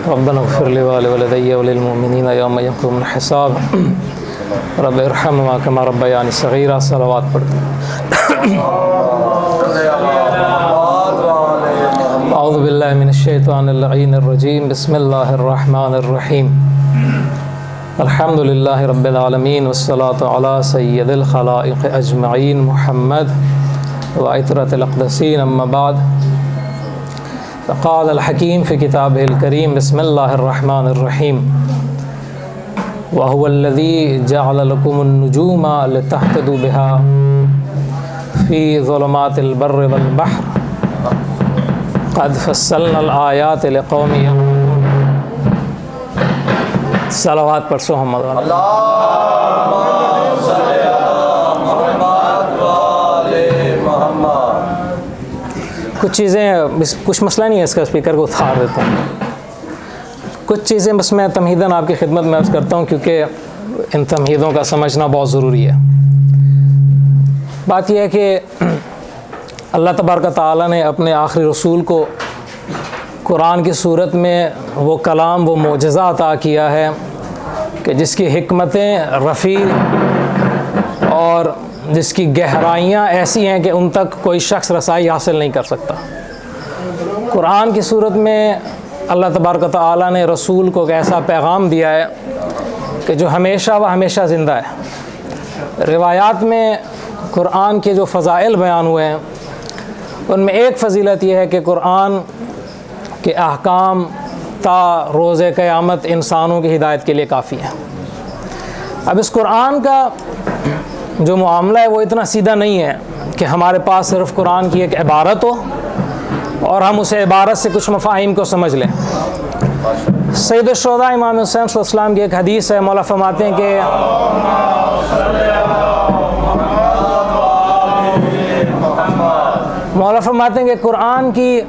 ربنا اغفر لي ولوالدي وللمؤمنين يوم يقوم الحساب رب ارحمهما كما ربياني صغيرا. صلوات پڑھتے ہیں. اعوذ باللہ من الشیطان اللعین الرجیم. بسم اللہ الرحمن الرحیم. الحمد للہ رب العالمین والصلاة علی سید الخلائق اجمعین محمد وعطرۃ الاقدسین. اما بعد فقال الحکیم فی کتابہ الکریم. بسم اللہ الرحمن الرحیم. وهو الذي جعل لكم النجوم لتهتدوا بها في ظلمات البر والبحر قد فصلنا الآیات لقوم یعلمون. صلوات پر سو محمد. کچھ چیزیں کچھ مسئلہ نہیں ہے اس کا، اسپیکر کو اتار دیتا ہوں. کچھ چیزیں بس میں تمہیداً آپ کی خدمت میں عرض کرتا ہوں کیونکہ ان تمہیدوں کا سمجھنا بہت ضروری ہے. بات یہ ہے کہ اللہ تبارک و تعالیٰ نے اپنے آخری رسول کو قرآن کی صورت میں وہ کلام، وہ معجزہ عطا کیا ہے کہ جس کی حکمتیں رفیع اور جس کی گہرائیاں ایسی ہیں کہ ان تک کوئی شخص رسائی حاصل نہیں کر سکتا. قرآن کی صورت میں اللہ تبارک و تعالیٰ نے رسول کو ایک ایسا پیغام دیا ہے کہ جو ہمیشہ و ہمیشہ زندہ ہے. روایات میں قرآن کے جو فضائل بیان ہوئے ہیں ان میں ایک فضیلت یہ ہے کہ قرآن کے احکام تا روز قیامت انسانوں کی ہدایت کے لیے کافی ہیں. اب اس قرآن کا جو معاملہ ہے وہ اتنا سیدھا نہیں ہے کہ ہمارے پاس صرف قرآن کی ایک عبارت ہو اور ہم اسے عبارت سے کچھ مفاہیم کو سمجھ لیں. سید الشہداء امام حسین صلی اللہ علیہ وسلم کی ایک حدیث ہے. مولا فرماتے ہیں کہ قرآن کی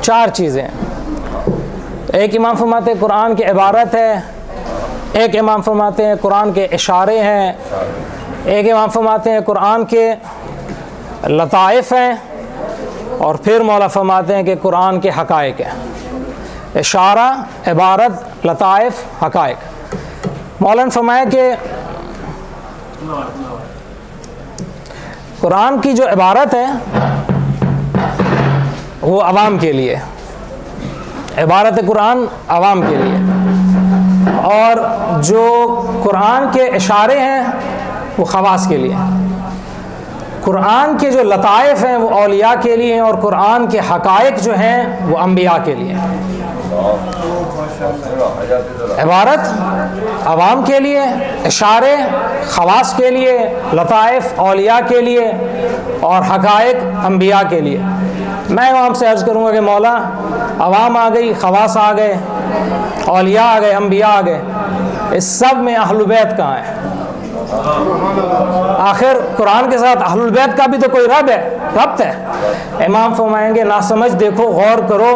4 چیزیں. ایک امام فرماتے ہیں قرآن کی عبارت ہے، ایک امام فرماتے ہیں قرآن کے اشارے ہیں، ایک امام فرماتے ہیں قرآن کے لطائف ہیں، اور پھر مولا فرماتے ہیں کہ قرآن کے حقائق ہیں. اشارہ، عبارت، لطائف، حقائق. مولا نے فرمایا کہ قرآن کی جو عبارت ہے وہ عوام کے لیے، عبارت قرآن عوام کے لیے، اور جو قرآن کے اشارے ہیں وہ خواص کے لیے. قرآن کے جو لطائف ہیں وہ اولیاء کے لیے ہیں، اور قرآن کے حقائق جو ہیں وہ انبیاء کے لیے. عبارت عوام کے لیے، اشارے خواص کے لیے، لطائف اولیاء کے لیے، اور حقائق انبیاء کے لیے. میں عوام سے عرض کروں گا کہ مولا عوام آ گئی، خواص آ گئے، اولیاء آ گئے، انبیاء آ گئے، اس سب میں اہل بیت کہاں ہے؟ آخر قرآن کے ساتھ اہل البیت کا بھی تو کوئی ربط ہے. امام فرمائیں گے ناسمجھ دیکھو، غور کرو،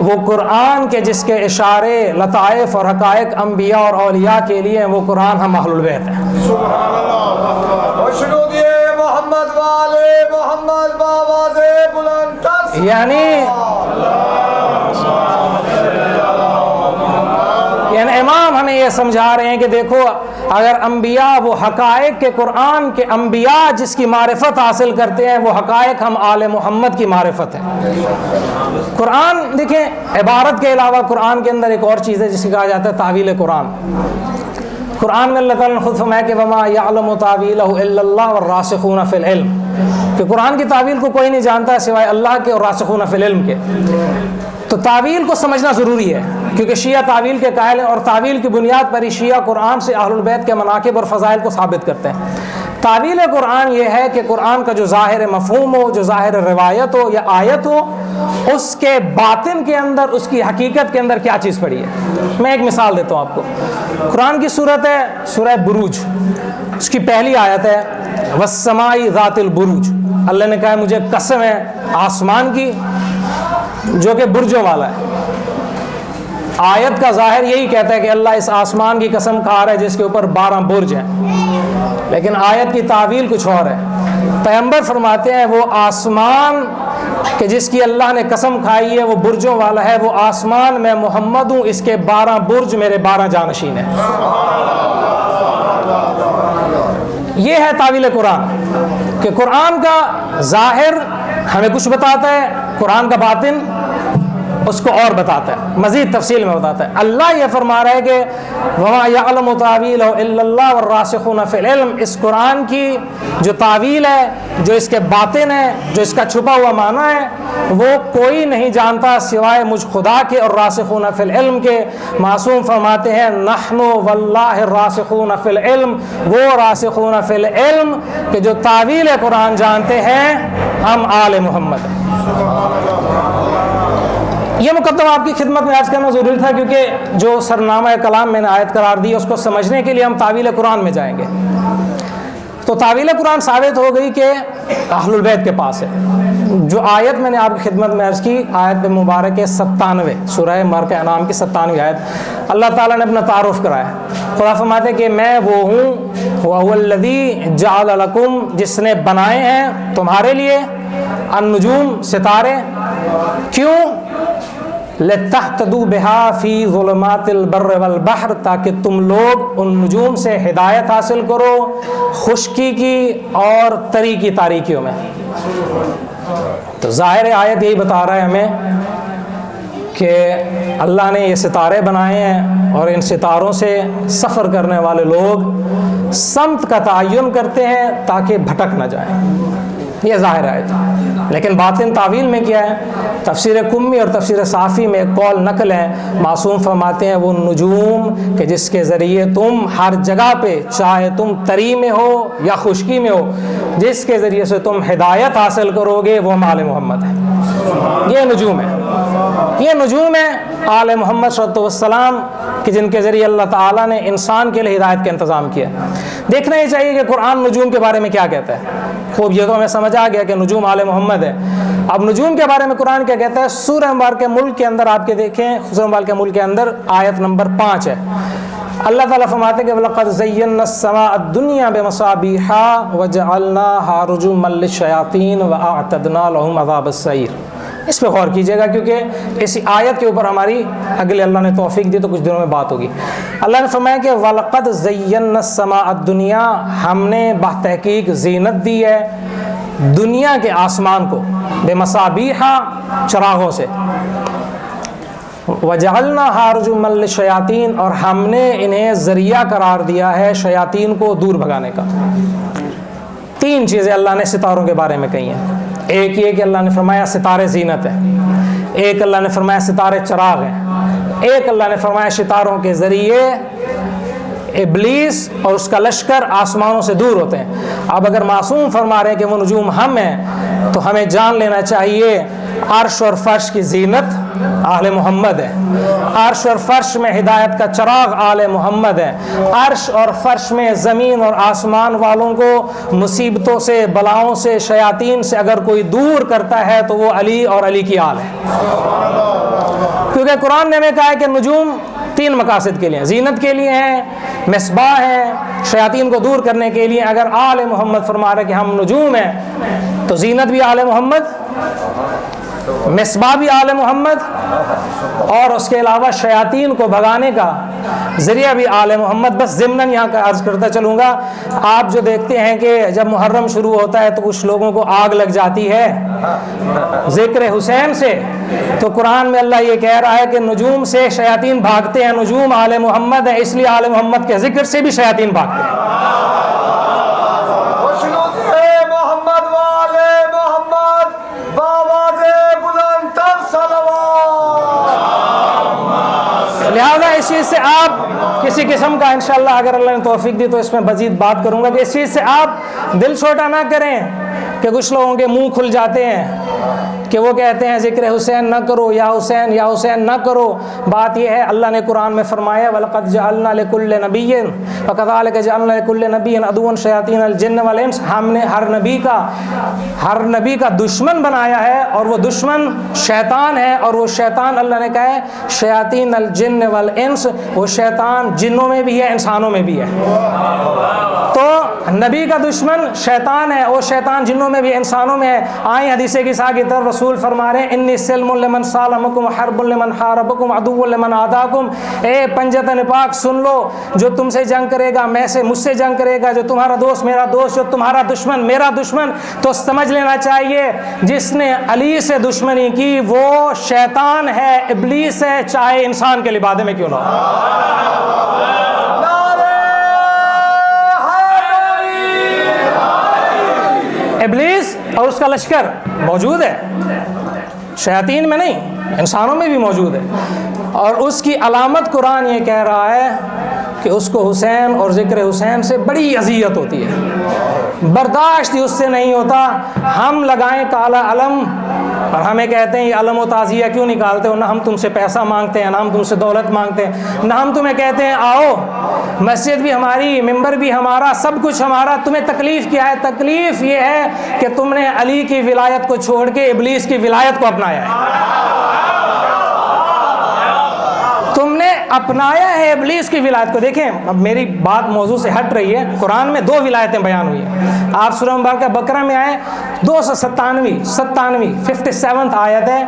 وہ قرآن کے جس کے اشارے، لطائف اور حقائق انبیاء اور اولیاء کے لیے ہیں، وہ قرآن ہم اہل البیت ہیں. یعنی امام ہمیں یہ سمجھا رہے ہیں کہ دیکھو، اگر انبیاء وہ حقائق کے قرآن کے انبیاء جس کی معرفت حاصل کرتے ہیں، وہ حقائق ہم آل محمد کی معرفت ہے. قرآن دیکھیں، عبارت کے علاوہ قرآن کے اندر ایک اور چیز ہے جسے کہا جاتا ہے تعویل قرآن. قرآن میں اللہ تعالیٰ نے خود فرمایا کہ وما یعلم تاویلہ الا اللہ والراسخون فی العلم، کہ قرآن کی تعویل کو کوئی نہیں جانتا سوائے اللہ کے اور راسخون فی العلم کے. تو تعویل کو سمجھنا ضروری ہے کیونکہ شیعہ تعویل کے قائل ہیں، اور تعویل کی بنیاد پر ہی شیعہ قرآن سے اہل البیت کے مناقب اور فضائل کو ثابت کرتے ہیں. تعویل قرآن یہ ہے کہ قرآن کا جو ظاہر مفہوم ہو، جو ظاہر روایت ہو یا آیت ہو، اس کے باطن کے اندر، اس کی حقیقت کے اندر کیا چیز پڑی ہے. میں ایک مثال دیتا ہوں آپ کو. قرآن کی صورت ہے سورہ بروج، اس کی پہلی آیت ہے والسماء ذات البروج. اللہ نے کہا ہے مجھے قسم ہے آسمان کی جو کہ برجوں والا ہے. آیت کا ظاہر یہی کہتا ہے کہ اللہ اس آسمان کی قسم کھا رہا ہے جس کے اوپر 12 برج ہیں، لیکن آیت کی تعویل کچھ اور ہے. پیغمبر فرماتے ہیں وہ آسمان کہ جس کی اللہ نے قسم کھائی ہے وہ برجوں والا ہے، وہ آسمان میں محمد ہوں، اس کے 12 برج میرے 12 جانشین ہیں۔ یہ ہے تعویل قرآن، کہ قرآن کا ظاہر ہمیں کچھ بتاتا ہے، قرآن کا باطن اس کو اور بتاتا ہے، مزید تفصیل میں بتاتا ہے۔ اللہ یہ فرما رہا ہے کہ وَمَا يَعْلَمُ تَعْوِيلَهُ إِلَّا اللَّهُ وَالرَّاسِخُونَ فِي الْعِلْمِ، اس قرآن کی جو تعویل ہے، جو اس کے باطن ہے، جو اس کا چھپا ہوا معنی ہے، وہ کوئی نہیں جانتا سوائے مجھ خدا کے اور راسخون فی العلم کے۔ معصوم فرماتے ہیں نحن واللہ الراسخون فی العلم، وہ راسخون فی العلم کہ جو تعویل قرآن جانتے ہیں، ہم آل محمد ہیں۔ یہ مقدمہ آپ کی خدمت میں عرض کرنا ضروری تھا، کیونکہ جو سرنامہ کلام میں نے آیت قرار دی اس کو سمجھنے کے لیے ہم تعویل قرآن میں جائیں گے۔ تو تعویل قرآن ثابت ہو گئی کہ اہل البیت کے پاس ہے۔ جو آیت میں نے آپ کی خدمت میں عرض کی، آیت مبارک 97 سورہ مارکہ انعام کی 97 آیت، اللہ تعالیٰ نے اپنا تعارف کرایا۔ خدا فرماتے ہیں کہ میں وہ ہوں، وَهُوَ الَّذِي جَعَلَ لَكُمْ، جس نے بنائے ہیں تمہارے لیے النجوم، ستارے، کیوں؟ لِتَهْتَدُوا بِهَا فِي ظُلُمَاتِ الْبَرِّ وَالْبَحْرِ، تاکہ تم لوگ ان نجوم سے ہدایت حاصل کرو خشکی کی اور تری کی تاریکیوں میں۔ تو ظاہر آیت یہی بتا رہا ہے ہمیں کہ اللہ نے یہ ستارے بنائے ہیں، اور ان ستاروں سے سفر کرنے والے لوگ سمت کا تعین کرتے ہیں تاکہ بھٹک نہ جائیں۔ یہ ظاہر آیت ہے، لیکن باطن تعویل میں کیا ہے؟ تفسیر کمی اور تفسیر صافی میں ایک قول نقل ہے، معصوم فرماتے ہیں وہ نجوم کہ جس کے ذریعے تم ہر جگہ پہ، چاہے تم تری میں ہو یا خشکی میں ہو، جس کے ذریعے سے تم ہدایت حاصل کرو گے، وہ آل محمد ہے۔ یہ نجوم ہے، یہ نجوم ہے آل محمد صلی اللہ علیہ وسلم کہ جن کے ذریعے اللہ تعالیٰ نے انسان کے لیے ہدایت کا انتظام کیا۔ دیکھنا ہی چاہیے کہ قرآن نجوم کے بارے میں کیا کہتا ہے۔ خوب یہ تو ہمیں سمجھ آ گیا کہ نجوم آل محمد ہے۔ اب نجوم کے بارے میں قرآن کیا کہتا ہے؟ سورہ مبارکہ ملک کے اندر آپ کے دیکھیں، سورہ مبارکہ ملک کے اندر آیت نمبر 5 ہے۔ اللہ تعالیٰ فرماتے ہیں کہ وَلَقَدْ زَيَّنَّا السَّمَاءَ الدُّنْيَا بِمَصَابِيحَ وَجَعَلْنَاهَا رُجُومًا لِلشَّيَاطِينِ وَأَعْتَدْنَا لَهُمْ عَذَابَ السَّعِيرِ۔ اس پہ غور کیجیے گا، کیونکہ اس آیت کے اوپر ہماری اگلے اللہ نے توفیق دی تو کچھ دنوں میں بات ہوگی۔ اللہ نے فرمایا کہ وَلَقَدْ زَيَّنَّا السَّمَاءَ الدُّنْيَا، ہم نے بتحقیق زینت دی ہے دنیا کے آسمان کو، بِمَصَابِيحَ، چراغوں سے، وَجَعَلْنَاهَا رُجُومًا لِلشَّيَاطِينِ، اور ہم نے انہیں ذریعہ قرار دیا ہے شیاطین کو دور بھگانے کا۔ 3 چیزیں اللہ نے ستاروں کے بارے میں کہی ہیں۔ ایک یہ کہ اللہ نے فرمایا ستارے زینت ہیں، ایک اللہ نے فرمایا ستارے چراغ ہیں، ایک اللہ نے فرمایا ستاروں کے ذریعے ابلیس اور اس کا لشکر آسمانوں سے دور ہوتے ہیں۔ اب اگر معصوم فرما رہے ہیں کہ وہ نجوم ہم ہیں، تو ہمیں جان لینا چاہیے عرش اور فرش کی زینت آل محمد ہے، عرش اور فرش میں ہدایت کا چراغ آل محمد ہے، عرش اور فرش میں زمین اور آسمان والوں کو مصیبتوں سے، بلاؤں سے، شیاطین سے اگر کوئی دور کرتا ہے تو وہ علی اور علی کی آل ہے۔ کیونکہ قرآن نے ہمیں کہا ہے کہ نجوم 3 مقاصد کے لیے، زینت کے لیے ہیں، مصباح ہیں، شیاطین کو دور کرنے کے لیے۔ اگر آل محمد فرما رہے کہ ہم نجوم ہیں تو زینت بھی آل محمد، مصباح بھی آل محمد، اور اس کے علاوہ شیاطین کو بھگانے کا ذریعہ بھی آل محمد۔ بس ضمناً یہاں کا عرض کرتا چلوں گا، آپ جو دیکھتے ہیں کہ جب محرم شروع ہوتا ہے تو کچھ لوگوں کو آگ لگ جاتی ہے ذکر حسین سے، تو قرآن میں اللہ یہ کہہ رہا ہے کہ نجوم سے شیاطین بھاگتے ہیں، نجوم آل محمد ہے، اس لیے آل محمد کے ذکر سے بھی شیاطین بھاگتے ہیں۔ لہذا اس چیز سے آپ کسی قسم کا انشاءاللہ اگر اللہ نے توفیق دی تو اس میں مزید بات کروں گا کہ اس چیز سے آپ دل چھوٹا نہ کریں کہ کچھ لوگوں کے منہ کھل جاتے ہیں کہ وہ کہتے ہیں ذکر حسین نہ کرو، یا حسین یا حسین نہ کرو۔ بات یہ ہے اللہ نے قرآن میں فرمایا وَلَقَدْ جَعَلْنَا لِكُلِّ نَبِيٍّ وَكَذَلِكَ جَعَلْنَا لِكُلِّ نَبِيٍّ عَدُوًّا شَيَاطِينَ الْجِنِّ وَالْإِنسِ، ہم نے ہر نبی کا دشمن بنایا ہے، اور وہ دشمن شیطان ہے، اور وہ شیطان اللہ نے کہا ہے شیاطین الجن والانس، وہ شیطان جنوں میں بھی ہے انسانوں میں بھی ہے۔ تو نبی کا دشمن شیطان ہے، وہ شیطان جنوں میں بھی انسانوں میں ہے۔ آئیں حدیث کی ईसा की तरफ रसूल फरमा रहे हैं इन्नी सिल्मुन लिमन सालमकुम हर्बुन लिमन हारबकुम अदुव्वुन लिमन आदाकुम। ए पंजतन पाक सुन लो, जो तुमसे जंग करेगा मुझसे जंग करेगा, जो तुम्हारा दोस्त मेरा दोस्त, जो तुम्हारा दुश्मन मेरा दुश्मन। तो समझ लेना चाहिए जिसने अली से दुश्मनी की वो शैतान है, इब्लीस है, चाहे इंसान के लिबादे में क्यों ना हो। इब्लीस और उसका लश्कर मौजूद है, शयातीन में नहीं, इंसानों में भी मौजूद है। और उसकी अलामत कुरान ये कह रहा है कि उसको हुसैन और ज़िक्र हुसैन से बड़ी अज़ियत होती है, बर्दाश्त ही उससे नहीं होता। हम लगाएं काला अलम और हमें कहते हैं ये अलम व ताज़िया क्यों निकालते हो, ना हम तुमसे पैसा मांगते हैं, ना हम तुमसे दौलत मांगते हैं, ना हम तुम्हें कहते हैं आओ, मस्जिद भी हमारी, मिंबर भी हमारा, सब कुछ हमारा। तुम्हें तकलीफ़ क्या है? तकलीफ़ ये है कि तुमने अली की विलायत को छोड़ के इब्लीस की विलायत को अपनाया है, तुमने अपनाया है इब्लीस की विलायत को। देखें, अब मेरी बात मौजू से हट रही है। कुरान में 2 विलायतें बयान हुई हैं। आप सूरह मुबारक बकरा में आए 297 57 आयत है,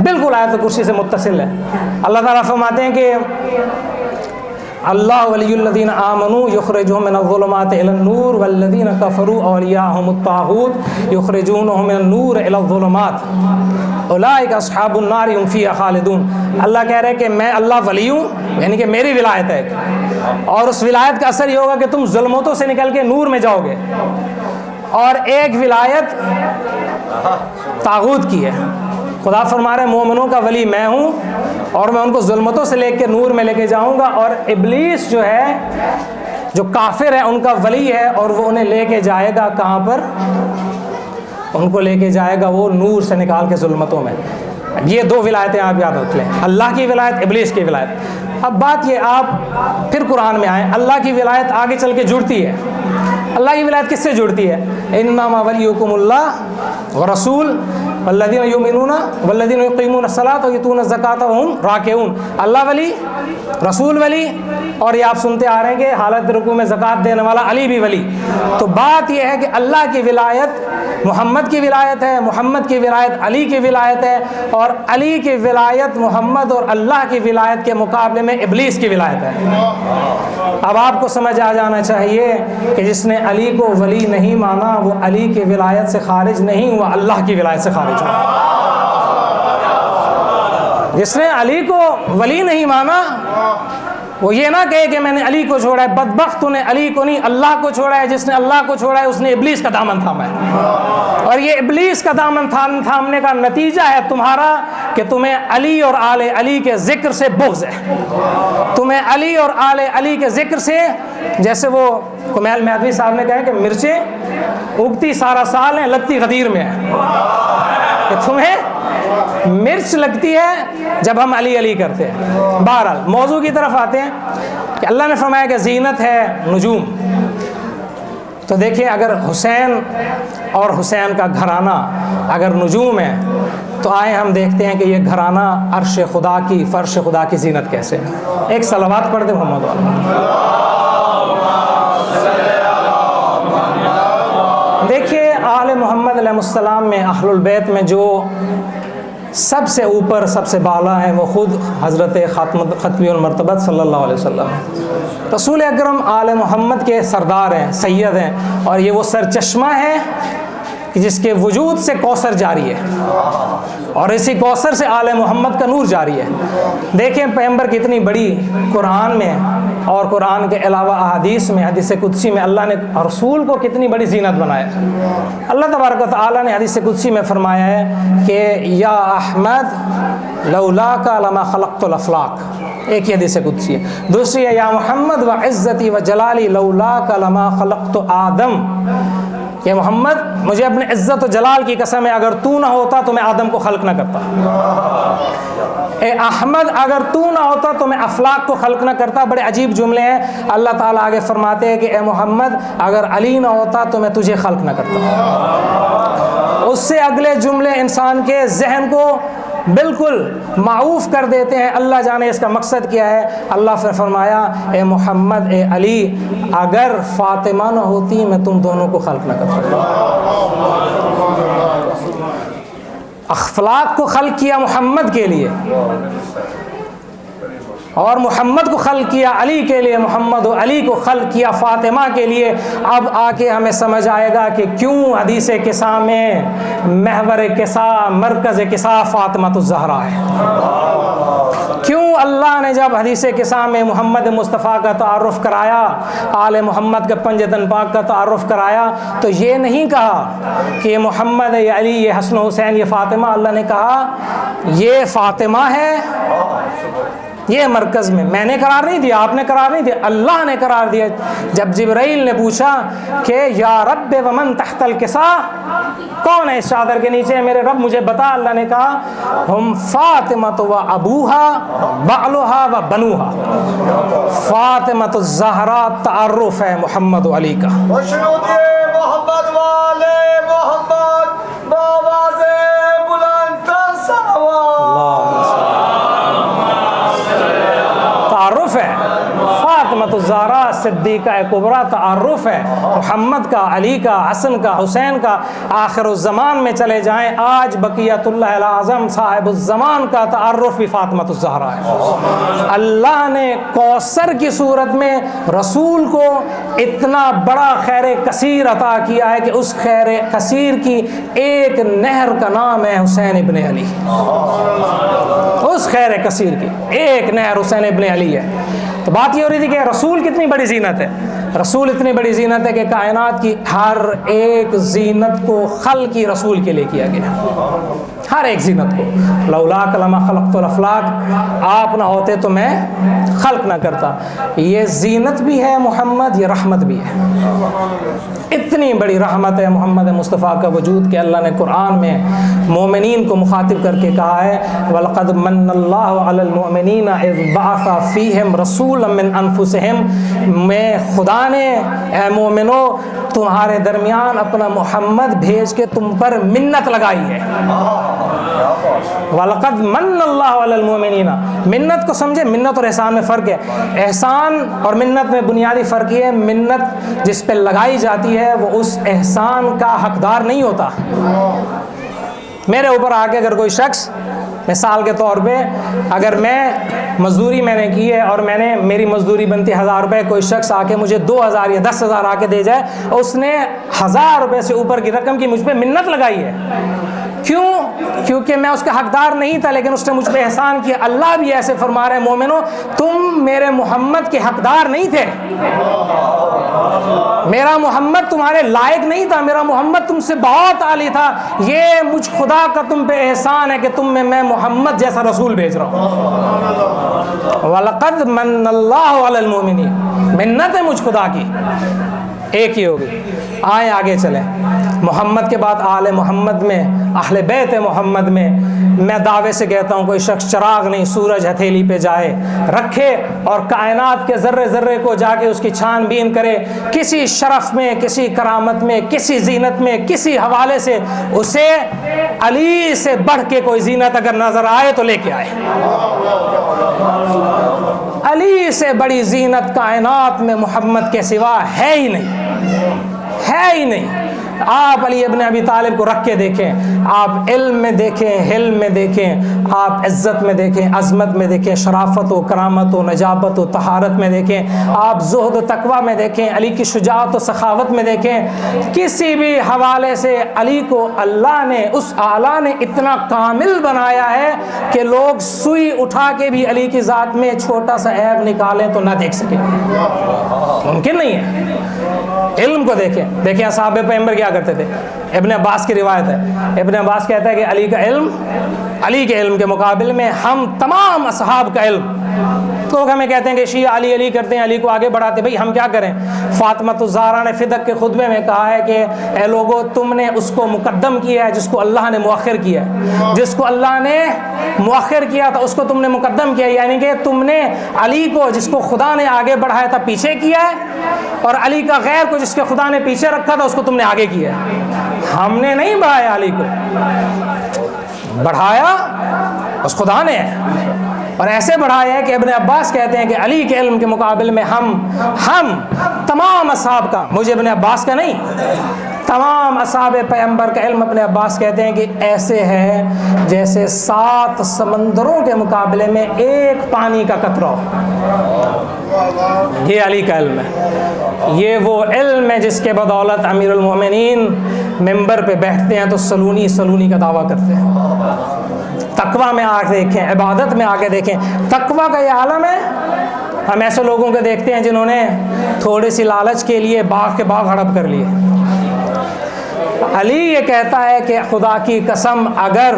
बिल्कुल आयत कुर्सी से मुत्तसिल है। अल्लाह ताला फरमाते हैं कि अल्लाह वलियुल्लज़ीना आमनू युख़रिजुहुम मिनज़्ज़ुलुमाति इलन्नूर वल्लज़ीना कफ़रू औलियाहुमुत ताग़ूत युख़रिजूनहुम मिनन्नूर इलज़्ज़ुलुमात उलाइका अस्हाबुन नार हुम फ़ीहा ख़ालिदून। अल्लाह कह रहे हैं कि मैं अल्लाह वली हूँ, यानी कि मेरी विलायत है, और उस विलायत का असर ये होगा कि तुम ज़ुल्मतों से निकल के नूर में जाओगे। और एक विलायत ताग़ूत की है। खुदा फरमा रहे मोमिनों का वली मैं हूँ और मैं उनको ज़ुल्मतों से लेकर नूर में लेके जाऊँगा। और इब्लीस जो है, जो काफिर है, उनका वली है और वो उन्हें लेके जाएगा कहाँ पर? उनको लेके जाएगा वो नूर से निकाल के ज़ुल्मतों में। ये 2 विलायतें आप याद रख लें, अल्लाह की विलायत, इब्लीस की विलायत। अब बात ये, आप फिर कुरान में आए, अल्लाह की विलायत आगे चल के जुड़ती है। अल्लाह की विलायत किससे जुड़ती है? इन्नमा वलियुकुमुल्लाह व रसूल वल्लज़ीना युमिनूना वल्लज़ीना युक़ीमूना अस्सलाता व युतूना ज़काता व हुम राकिऊन। अल्लाह वली, रसूल वली, और ये आप सुनते आ रहे हैं कि हालत रुकू में ज़कात देने वाला अली भी वली। तो बात यह है कि अल्लाह की विलायत मोहम्मद की विलायत है, मोहम्मद की विलायत अली की विलायत है, और अली की विलायत मोहम्मद और अल्लाह की विलायत के मुकाबले में इब्लीस की विलायत है। अब आपको समझ आ जाना चाहिए कि जिसने अली को वली नहीं माना वो अली की विलायत से खारिज नहीं हुआ, अल्लाह की विलायत से खारिज हुआ। जिसने अली को वली नहीं माना वो ये ना कहे कि मैंने अली को छोड़ा है, बदबख्त तूने अली को नहीं अल्लाह को छोड़ा है। जिसने अल्लाह को छोड़ा है उसने इब्लीस का दामन थामा है, और ये इब्लीस का दामन थामने का नतीजा है तुम्हारा कि तुम्हें अली और आले अली के जिक्र से बुग़्ज़ है। तुम्हें अली और आले अली के जिक्र से, जैसे वो कुमैल महदवी साहब ने कहा कि मिर्चें उगती सारा साल हैं, लगती गदीर में है। कि तुम्हें मिर्च लगती है जब हम अली अली करते हैं। बहरहाल मौजू की तरफ आते हैं कि अल्लाह ने फरमाया कि ज़ीनत है नुजूम। तो देखिए, अगर हुसैन और हुसैन का घराना अगर नुजूम है, तो आए हम देखते हैं कि ये घराना अर्श खुदा की, फर्श खुदा की ज़ीनत कैसे है। एक सलावत पढ़ दे मोहम्मद वाला। देखिए, आले मोहम्मद अलैहिस्सलाम में, अहलुल बैत में जो सबसे ऊपर सबसे बाला है वो ख़ुद हज़रत ख़त्मुल मरतबत सल्लल्लाहु अलैहि वसल्लम रसूल अकरम आले मोहम्मद के सरदार हैं, सैयद हैं, और ये वो सरचश्मा है कि जिसके वजूद से कौसर जारी है और इसी कौसर से आले मोहम्मद का नूर जारी है। देखें पैगंबर कितनी बड़ी कुरान में और कुरान के अलावा अहादीस में, हदीस कुदसी में अल्लाह ने रसूल को कितनी बड़ी ज़ीनत बनाया। अल्लाह तबारक व तआला ने हदीस कुदसी में फरमाया है कि या अहमद लौला का लमा खलक़तुल अफ़लाक, एक ही हदीस कुदसी है। दूसरी है या मोहम्मद व इज़्ज़ती व जलाली लौला का लमा खलक़तु आदम, कि मोहम्मद मुझे अपने इज़्ज़त और जलाल की कसम है, अगर तू ना होता तो मैं आदम को खल्क ना करता। ए अहमद, अगर तू ना होता तो मैं अफलाक को खल्क ना करता। बड़े अजीब जुमले हैं। अल्लाह ताला आगे फरमाते हैं कि ए मोहम्मद, अगर अली ना होता तो मैं तुझे खल्क ना करता। उससे अगले जुमले इंसान के जहन को बिल्कुल माऊफ कर देते हैं। अल्लाह जाने इसका मकसद क्या है। अल्लाह ने फरमाया ए मोहम्मद, ए अली, अगर फ़ातिमा न होती मैं तुम दोनों को खल्क न करता। अखलाक को खल्क किया मोहम्मद के लिए और मोहम्मद को खल्क किया अली के लिए, मोहम्मद और अली को खल्क किया फातिमा के लिए। अब आके हमें समझ आएगा कि क्यों हदीस किसा में महवर किसा मरकज़ किसा फातिमा ज़हरा है। क्यों अल्लाह ने जब हदीस किसा में मोहम्मद मुस्तफ़ा का तारुफ़ कराया, आले मोहम्मद के पंजतन पाक का तारुफ़ कराया, तो ये नहीं कहा कि ये मोहम्मद है, ये अली, ये हसन हुसैन, ये फ़ातिमा। अल्लाह ने कहा ये फ़ातिमा है, ये मरकज़ में। मैंने करार नहीं दिया, आपने करार नहीं दिया, अल्लाह ने करार दिया। जब जिब्राइल ने पूछा कि या रब वमन तहतल किसा, कौन है इस चादर के नीचे मेरे रब, मुझे बता। अल्लाह ने कहा हम फातिमा व अबूहा बालुहा व बनूहा। फातिमा तो ज़हरा तारुफ़ है मोहम्मद व अली का। मोहम्मद वाले मोहम्मद बावाज़े बुलंद तारुफ़ है फातिमा तो ज़हरा सिद्दीक़ा कुबरा, तारुफ़ है मोहम्मद का, अली का, हसन का, हुसैन का। आखिरुज़्ज़मान में चले जाएं, आज बक़ियतुल्लाह आज़म साहिबुज़्ज़मान का तारुफ़ भी फातिमा तो ज़हरा है। अल्लाह ने कौसर की सूरत में रसूल को इतना बड़ा खैर कसीर अता किया है कि उस खैर कसीर की एक नहर का नाम है हुसैन इब्न अली। उस खैर कसीर की एक नहर हुसैन इब्न अली है। तो बात ये हो रही थी कि रसूल कितनी बड़ी ज़ीनत है। रसूल इतनी बड़ी ज़ीनत है कि कायनात की हर एक ज़ीनत को खल की रसूल के लिए किया गया, हर एक ज़ीनत को। लौला कलमा खलक़तुल अफ़लाक, आप ना होते तो मैं खल्क ना करता। ये ज़ीनत भी है मोहम्मद, ये रहमत भी है। इतनी बड़ी रहमत है मोहम्मद मुस्तफ़ा का वजूद कि अल्लाह ने कुरान में मोमिनीन को मुखातिब करके कहा है वलक़द मन्नल्लाहु अलल मुमिनीना इज़ बअसा फ़ीहिम रसूलन मिन अनफुसिहिम। मैं खुदा ने ए मोमिनो तुम्हारे दरमियान अपना मोहम्मद भेज के तुम पर मिन्नत लगाई है। वलक़द मन्नल्लाहु अलल मुमिनीना, मिन्नत को समझे, मिन्नत और एहसान में फ़र्क है। एहसान और मिन्नत में बुनियादी फ़र्क ये है, मिन्नत जिस पे लगाई जाती है वो उस एहसान का हकदार नहीं होता। मेरे ऊपर आके अगर कोई शख्स, मिसाल के तौर पे अगर मैं मज़दूरी मैंने की है और मेरी मज़दूरी बनती 1000 रुपये, कोई शख्स आके मुझे 2000 या 10,000 आके दे जाए और उसने 1000 रुपये से ऊपर की रकम की मुझ पर मिन्नत लगाई है। क्यों? क्योंकि मैं उसका हकदार नहीं था, लेकिन उसने मुझ पर एहसान किया। अल्लाह भी ऐसे फरमा रहे हैं मोमिनो, तुम मेरे मोहम्मद के हकदार नहीं थे, मेरा मोहम्मद तुम्हारे लायक नहीं था, मेरा मोहम्मद तुमसे बहुत आली था। ये मुझ खुदा का तुम पे एहसान है कि तुम में मैं मोहम्मद जैसा रसूल भेज रहा हूँ। वलक़द मन्नल्लाहु अलल मुमिनीन, मिन्नत है मुझ खुदा की, एक ही होगी। आए आगे चलें। मोहम्मद के बाद आले मोहम्मद में, अहले बैत मोहम्मद में मैं दावे से कहता हूँ कोई शख्स चिराग नहीं, सूरज हथेली पे जाए रखे और कायनात के ज़र्रे ज़र्रे को जाके उसकी छानबीन करे, किसी शरफ़ में, किसी करामत में, किसी ज़ीनत में, किसी हवाले से उसे अली से बढ़ के कोई ज़ीनत अगर नज़र आए तो लेके आए। अली से बड़ी ज़ीनत कायनात में मोहम्मद के सिवा है ही नहीं, है ही नहीं। आप अली इब्न अबी तालिब को रख के देखें, आप इल्म में देखें, हिल्म में देखें, आप इज़्ज़त में देखें, अज़मत में देखें, शराफत व करामत व नजाबत व तहारत में देखें, आप ज़ुहद व तक़वा में देखें, अली की शुजाअत व सखावत में देखें। किसी भी हवाले से अली को अल्लाह ने, उस आला ने इतना कामिल बनाया है कि लोग सुई उठा के भी अली की ज़ात में छोटा सा ऐब निकालें तो ना देख सकें, मुमकिन नहीं है। इल्म को देखें, देखें असहाबे पैगंबर क्या करते थे। इब्न अब्बास की रिवायत है, इब्न अब्बास कहता है कि अली का इल्म, अली के इल्म के मुकाबले में हम तमाम असहाब का इल्म, तो हमें कहते हैं कि शिया अली अली करते हैं, अली को आगे बढ़ाते, भाई हम क्या करें। फातिमा ज़हरा ने फिदक के खुतबे में कहा है कि ए लोगो, तुमने उसको मुकद्दम किया है जिसको अल्लाह ने मुअख्खिर किया है, जिसको अल्लाह ने मुअख्खिर किया था उसको तुमने मुकद्दम किया, यानी कि तुमने अली को जिसको खुदा ने आगे बढ़ाया था पीछे किया है, और अली का गैर को जिसके खुदा ने पीछे रखा था उसको तुमने आगे किया है। हमने नहीं बढ़ाया अली को, बढ़ाया उस खुदा ने है। और ऐसे बढ़ाया है कि इब्न अब्बास कहते हैं कि अली के इल्म के मुकाबले में हम तमाम असहाब का, मुझे इब्न अब्बास का नहीं, تمام اصحاب پیغمبر کا علم اپنے عباس کہتے ہیں کہ ایسے ہے جیسے 7 سمندروں کے مقابلے میں ایک پانی کا قطرہ ہو۔ یہ علی کا علم ہے، یہ وہ علم ہے جس کے بدولت امیر المومنین ممبر پہ بیٹھتے ہیں تو سلونی سلونی کا دعویٰ کرتے ہیں۔ تقویٰ میں آ کے دیکھیں، عبادت میں آ کے دیکھیں، تقویٰ کا یہ عالم ہے۔ ہم ایسے لوگوں کو دیکھتے ہیں جنہوں نے تھوڑی سی لالچ کے لیے باغ کے باغ ہڑپ کر لیے۔ علی یہ کہتا ہے کہ خدا کی قسم اگر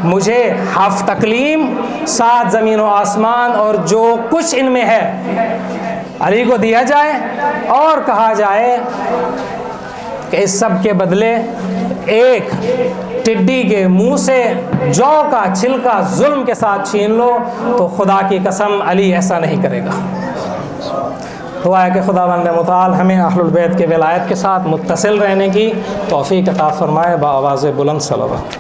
مجھے 7 اقلیم 7 زمین و آسمان اور جو کچھ ان میں ہے علی کو دیا جائے اور کہا جائے کہ اس سب کے بدلے ایک ٹڈی کے منہ سے جو کا چھلکا ظلم کے ساتھ چھین لو، تو خدا کی قسم علی ایسا نہیں کرے گا۔ دعا ہے کہ خداوند متعال ہمیں اہل البیت کے ولایت کے ساتھ متصل رہنے کی توفیق عطا فرمائے۔ بآواز بلند صلوات۔